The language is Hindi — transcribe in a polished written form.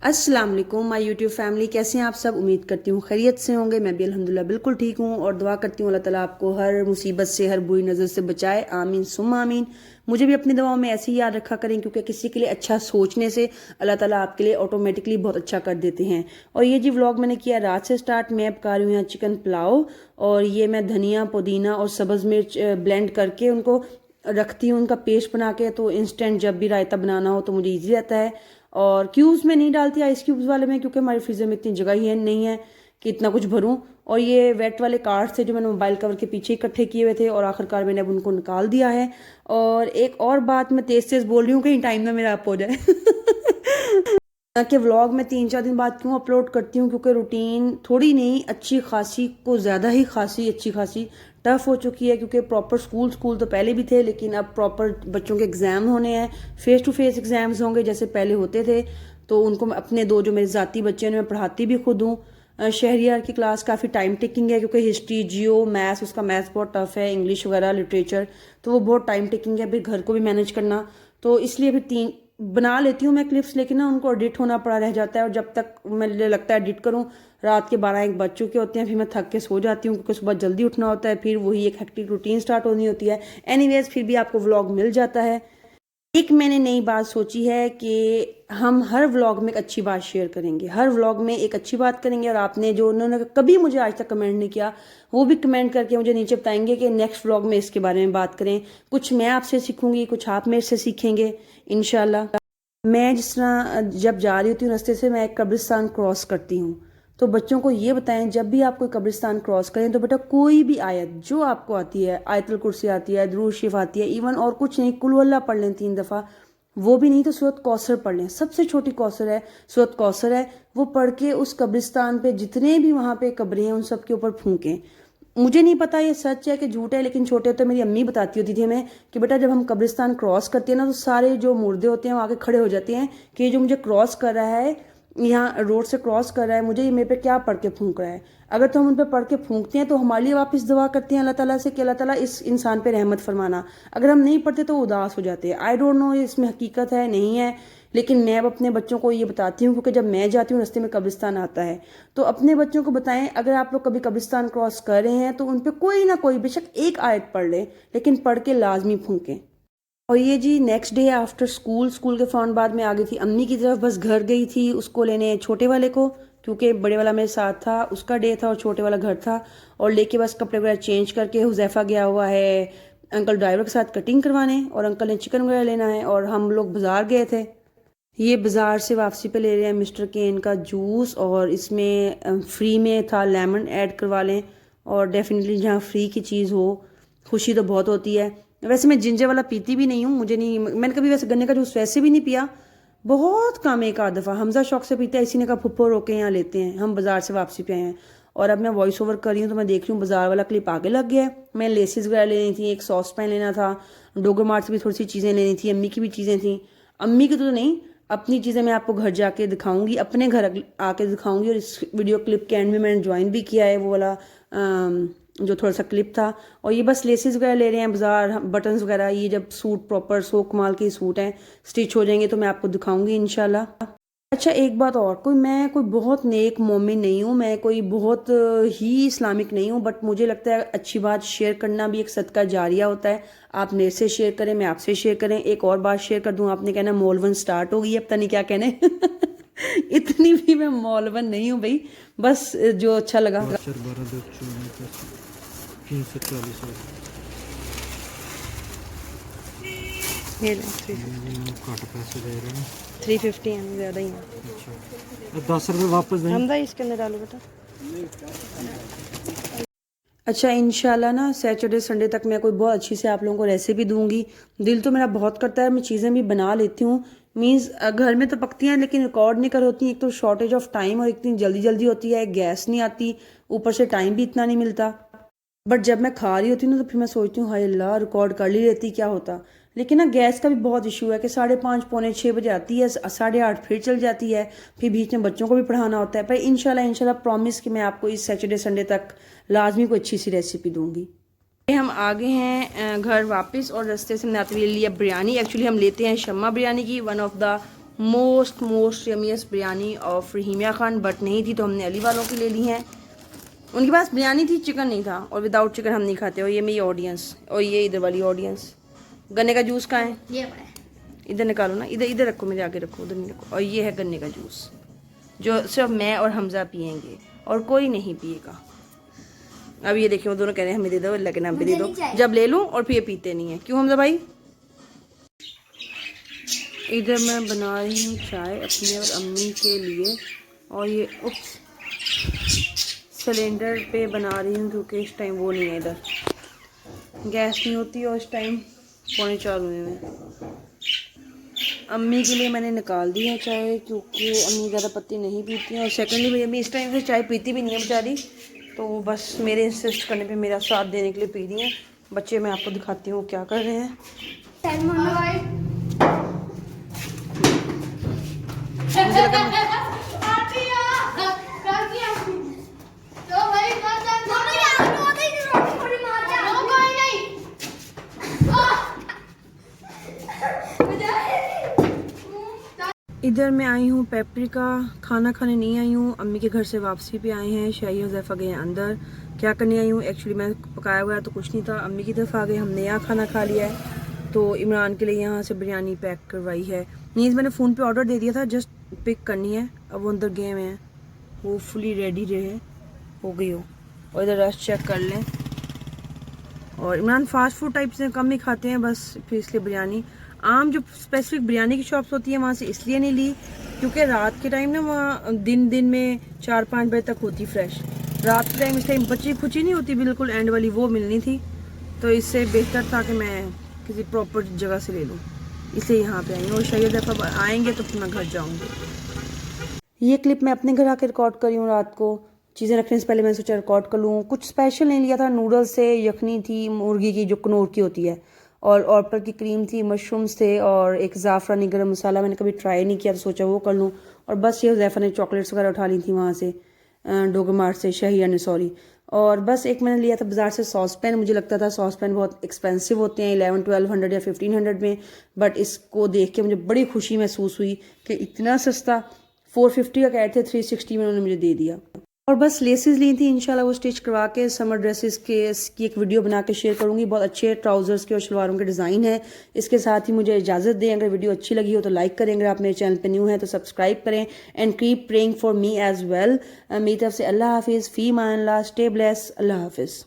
अस्सलाम वालेकुम माय यूट्यूब फैमिली, कैसे हैं आप सब। उम्मीद करती हूँ खैरियत से होंगे। मैं भी अल्हम्दुलिल्लाह बिल्कुल ठीक हूँ और दुआ करती हूँ अल्लाह ताला आपको हर मुसीबत से, हर बुरी नज़र से बचाए। आमीन सुम्मा आमीन। मुझे भी अपनी दुआओं में ऐसे ही याद रखा करें, क्योंकि किसी के लिए अच्छा सोचने से अल्लाह ताला आपके लिए ऑटोमेटिकली बहुत अच्छा कर देते हैं। और ये जी व्लॉग मैंने किया रात से स्टार्ट। मैं पका रही हूँ यहाँ चिकन पुलाव, और ये मैं धनिया, पुदीना और सब्ज़ मिर्च ब्लेंड करके उनको रखती हूँ, उनका पेस्ट बना के। तो इंस्टेंट जब भी रायता बनाना हो तो मुझे ईजी रहता है। और क्यूब्स में नहीं डालती आइस क्यूब्स वाले में, क्योंकि हमारे फ्रीजर में इतनी जगह ही है नहीं है कि इतना कुछ भरूं। और ये वेट वाले कार्ड्स थे जो मैंने मोबाइल कवर के पीछे इकट्ठे किए हुए थे, और आखिरकार मैंने अब उनको निकाल दिया है। और एक और बात, मैं तेज तेज बोल रही हूँ कहीं टाइम ना मेरा अप हो जाए। कि व्लॉग में 3-4 दिन बाद क्यों अपलोड करती हूँ, क्योंकि रूटीन थोड़ी नहीं, अच्छी खासी को ज़्यादा ही खासी अच्छी खासी टफ हो चुकी है। क्योंकि प्रॉपर स्कूल तो पहले भी थे, लेकिन अब प्रॉपर बच्चों के एग्ज़ाम होने हैं, फेस टू फेस एग्ज़ाम्स होंगे जैसे पहले होते थे। तो उनको अपने दो जो मेरे ज़ाती बच्चे हैं मैं पढ़ाती भी खुद हूँ। शहरियार की क्लास काफ़ी टाइम टेकिंग है, क्योंकि हिस्ट्री, जियो, मैथ्स, उसका मैथ्स बहुत टफ है, इंग्लिश वगैरह लिटरेचर, तो वो बहुत टाइम टेकिंग है। फिर घर को भी मैनेज करना, तो इसलिए फिर 3 बना लेती हूँ मैं क्लिप्स, लेकिन ना उनको एडिट होना पड़ा रह जाता है। और जब तक मुझे लगता है एडिट करूँ, रात के 12-1 बज चुके होते हैं। फिर मैं थक के सो जाती हूँ, क्योंकि सुबह जल्दी उठना होता है, फिर वही एक हेक्टिक रूटीन स्टार्ट होनी होती है। एनीवेज, फिर भी आपको व्लॉग मिल जाता है। एक मैंने नई बात सोची है कि हम हर व्लॉग में एक अच्छी बात शेयर करेंगे, हर व्लॉग में एक अच्छी बात करेंगे। और आपने जो उन्होंने कभी मुझे आज तक कमेंट नहीं किया, वो भी कमेंट करके मुझे नीचे बताएंगे कि नेक्स्ट व्लॉग में इसके बारे में बात करें। कुछ मैं आपसे सीखूंगी, कुछ आप मेरे से सीखेंगे इंशाल्लाह। मैं जिस तरह जब जा रही होती हूँ रास्ते से, मैं एक कब्रिस्तान क्रॉस करती हूँ, तो बच्चों को ये बताएं जब भी आप कोई कब्रिस्तान क्रॉस करें तो बेटा कोई भी आयत जो आपको आती है, आयतुल कुर्सी आती है, दुरूद शरीफ आती है, इवन और कुछ नहीं, कुल वल्लाह पढ़ लें 3 दफ़ा। वो भी नहीं तो सूरत कौसर पढ़ लें, सबसे छोटी कौसर है, सूरत कौसर है, वो पढ़ के उस कब्रिस्तान पे जितने भी वहाँ पे कब्रें हैं उन सब के ऊपर फूकें। मुझे नहीं पता ये सच है कि झूठ है, लेकिन छोटे होते मेरी अम्मी बताती होती थी हमें कि बेटा जब हम कब्रिस्तान क्रॉस करते हैं ना, तो सारे जो मुर्दे होते हैं वो आगे खड़े हो जाते हैं कि ये जो मुझे क्रॉस कर रहा है, यहाँ रोड से क्रॉस कर रहा है, मुझे ये मेरे पे क्या पढ़ के फूंक रहा है। अगर तो हम उन पे पढ़ के फूंकते हैं तो हमारे लिए वापस दुआ करते हैं अल्लाह ताला से कि अल्लाह ताला इस इंसान पे रहमत फरमाना। अगर हम नहीं पढ़ते तो उदास हो जाते हैं। आई डोंट नो इसमें हकीकत है नहीं है, लेकिन मैं अब अपने बच्चों को ये बताती हूँ, क्योंकि जब मैं जाती हूँ रास्ते में कब्रिस्तान आता है, तो अपने बच्चों को बताएं अगर आप लोग कभी कब्रिस्तान क्रॉस कर रहे हैं तो उन पर कोई ना कोई बेशक एक आयत पढ़ लें, लेकिन पढ़ के लाजमी फूकें। और ये जी next day after school, school के फ़ौरन बाद में आ गई थी अम्मी की तरफ, बस घर गई थी उसको लेने, छोटे वाले को, क्योंकि बड़े वाला मेरे साथ था, उसका डे था, और छोटे वाला घर था। और लेके बस कपड़े वगैरह चेंज करके हुज़ैफा गया हुआ है अंकल ड्राइवर के साथ कटिंग करवाने, और अंकल ने चिकन वगैरह लेना है, और हम लोग बाज़ार गए थे। ये बाज़ार से वापसी पे ले रहे हैं मिस्टर केन का जूस, और इसमें फ्री में था, लेमन ऐड करवा लें। और डेफिनेटली जहाँ फ्री की चीज़ हो खुशी तो बहुत होती है। वैसे मैं जिंजर वाला पीती भी नहीं हूँ, मुझे नहीं, मैंने कभी वैसे गन्ने का जूस वैसे भी नहीं पिया, बहुत कम, एक आध दफ़ा। हमजा शौक से पीता है, इसी ने कहा फुप्पो रोके यहाँ लेते हैं, हम बाज़ार से वापसी पे आए हैं। और अब मैं वॉइस ओवर कर रही हूँ तो मैं देख रही हूँ बाज़ार वाला क्लिप आगे लग गया है। मैं लेसेस वगैरह लेनी थी, एक सॉस पैन लेना था, डोगर मार्ट से भी थोड़ी सी चीज़ें लेनी थी, अम्मी की भी चीज़ें थी। अम्मी की तो नहीं, अपनी चीज़ें मैं आपको घर जाके दिखाऊंगी, अपने घर आके दिखाऊंगी। और इस वीडियो क्लिप के एंड में मैंने ज्वाइन भी किया है वो वाला जो थोड़ा सा क्लिप था। और ये बस लेसेस वगैरह ले रहे हैं बाजार, बटन्स वगैरह। ये जब सूट प्रॉपर 100 कमाल के सूट हैं, स्टिच हो जाएंगे तो मैं आपको दिखाऊंगी इंशाल्लाह। अच्छा एक बात और, मैं कोई बहुत नेक मोमिन नहीं हूँ, मैं कोई बहुत ही इस्लामिक नहीं हूँ, बट मुझे लगता है अच्छी बात शेयर करना भी एक सदका जारिया होता है। आप मेरे से शेयर करें, मैं आपसे शेयर करें। एक और बात शेयर कर दूं, आपने कहना मौलवन स्टार्ट हो गई है, पता नहीं क्या कहने। इतनी भी मैं मौलवन नहीं हूँ भाई, बस जो अच्छा लगा। ये लें, 350 है, ज़्यादा ही है। अच्छा 10 रुपये वापस दें। हमदा इसके अंदर डालो बेटा। अच्छा इंशाल्लाह ना सैटरडे संडे तक मैं कोई बहुत अच्छी से आप लोगों को रेसिपी दूंगी। दिल तो मेरा बहुत करता है, मैं चीज़ें भी बना लेती हूँ, मीन्स घर में तो पकती हैं लेकिन रिकॉर्ड नहीं कर होती। एक तो शॉर्टेज ऑफ टाइम, और इतनी जल्दी जल्दी होती है, गैस नहीं आती, ऊपर से टाइम भी इतना नहीं मिलता। बट जब मैं खा रही होती हूँ ना, तो फिर मैं सोचती हूँ हाय अल्लाह रिकॉर्ड कर ली रहती क्या होता। लेकिन ना गैस का भी बहुत इशू है कि 5:30 पौने 6 बजे आती है, 8:30 फिर चल जाती है, फिर बीच में बच्चों को भी पढ़ाना होता है। पर इंशाल्लाह प्रॉमिस कि मैं आपको इस सैटरडे संडे तक लाजमी कोई अच्छी सी रेसिपी दूंगी। हम आ गए हैं घर वापस, और रास्ते से हमने आते हुए लिया बिरयानी। एक्चुअली हम लेते हैं शम्मा बिरयानी की, one of the most yummiest biryani of Rahimiya Khan, but नहीं थी तो हमने अली वालों की ले ली हैं। उनके पास बिरयानी थी, चिकन नहीं था, और विदाउट चिकन हम नहीं खाते। और ये मेरी ऑडियंस, और ये इधर वाली ऑडियंस। गन्ने का जूस कहाँ है? ये इधर निकालो ना, इधर इधर रखो, मेरे आगे रखो, उधर नहीं रखो। और ये है गन्ने का जूस जो सिर्फ मैं और हमजा पियेंगे और कोई नहीं पिएगा। अब ये देखिए वो दोनों कह रहे हैं हमें दे दो, अल्लाह के नाम पे दे दो। जब ले लूँ और फिर ये पीते नहीं है। क्यों हमजा भाई? इधर मैं बना रही हूँ चाय अपने और अम्मी के लिए, और ये उप्स सिलेंडर पे बना रही हूँ क्योंकि इस टाइम वो नहीं है, इधर गैस नहीं होती और इस टाइम 3:45 हुए हैं। अम्मी के लिए मैंने निकाल दी है चाय क्योंकि अम्मी ज़्यादा पत्ती नहीं पीती हैं, और सेकेंडली मेरी अम्मी इस टाइम से चाय पीती भी नहीं है बेचारी, तो बस मेरे इंसिस्ट करने पे मेरा साथ देने के लिए पी रही हैं। बच्चे मैं आपको दिखाती हूँ क्या कर रहे हैं। मुझे लगा इधर मैं आई हूँ पेपरिका खाना खाने नहीं आई हूँ, अम्मी के घर से वापसी पे आए हैं। शाही हुज़ैफ़ा गए हैं अंदर, क्या करने आई हूँ एक्चुअली मैं पकाया हुआ तो कुछ नहीं था, अम्मी की तरफ आ गए, हमने यहाँ खाना खा लिया है। तो इमरान के लिए यहाँ से बिरयानी पैक करवाई है। मीन्स मैंने फ़ोन पे ऑर्डर दे दिया था, जस्ट पिक करनी है। अब वो अंदर गए हुए हैं, वो फुली रेडी रहे हो गई हो। और इधर रश चेक कर लें। और इमरान फास्ट फूड टाइप से कम ही खाते हैं बस, फिर इसलिए बिरयानी आम जो स्पेसिफिक बिरयानी की शॉप्स होती है वहाँ से इसलिए नहीं ली क्योंकि रात के टाइम ना वहाँ दिन में 4-5 बजे तक होती फ्रेश। रात के टाइम इस टाइम बची खुची नहीं होती बिल्कुल एंड वाली, वो मिलनी थी। तो इससे बेहतर था कि मैं किसी प्रॉपर जगह से ले लूँ, इसलिए यहाँ पे आई हूँ। और शायद दफ़ा आएंगे तो फिर मैं घर जाऊँगी। ये क्लिप मैं अपने घर आकर रिकॉर्ड करी हूँ रात को। चीज़ें रखने से पहले मैंने सोचा रिकॉर्ड कर लूँ। कुछ स्पेशल नहीं लिया था, नूडल्स से यखनी थी मुर्गी की जो कनौर की होती है, और पर की क्रीम थी, मशरूम्स थे, और एक ज़ाफ़रानी गरम मसाला मैंने कभी ट्राई नहीं किया तो सोचा वो कर लूँ। और बस ये हुज़ैफ़ा ने चॉकलेट्स वगैरह उठा ली थी वहाँ से, डोगर मार्ट से, शहिया ने सॉरी। और बस एक मैंने लिया था बाज़ार से सॉस पैन। मुझे लगता था सॉस पैन बहुत एक्सपेंसिव होते हैं 1100-1200 या 1500 में, बट इसको देख के मुझे बड़ी खुशी महसूस हुई कि इतना सस्ता। 450 का कह रहे थे, 360 में उन्होंने मुझे दे दिया। और बस लेसेस ली थी, इंशाल्लाह वो स्टिच करवा के समर ड्रेसेस के की एक वीडियो बना के शेयर करूंगी। बहुत अच्छे ट्राउजर्स के और शलवारों के डिज़ाइन है। इसके साथ ही मुझे इजाज़त दें, अगर वीडियो अच्छी लगी हो तो लाइक करें, अगर आप मेरे चैनल पे न्यू हैं तो सब्सक्राइब करें, and keep praying for me as well. मेरी तरफ से अल्लाह हाफिज़, फ़ी मान अल्लाह, स्टे ब्लेस, अल्लाह हाफिज़।